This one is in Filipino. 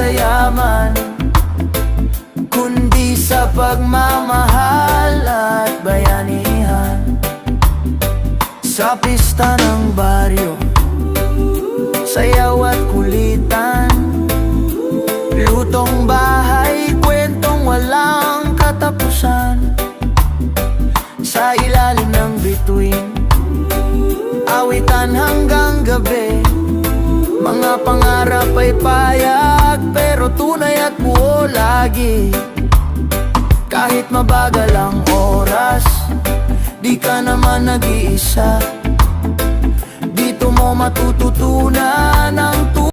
sa yaman, kundi sa pagmamahal at bayanihan. Sa pista ng baryo, sayaw at kulitan, lutong bahay, kwentong walang katapusan. Sa ilalim ng bituin, awitan hanggang gabi, mga pangarap ay payag, pero tunay at buo lagi. Kahit mabagal ang oras, di ka naman nag-iisa. Dito mo matututunan ang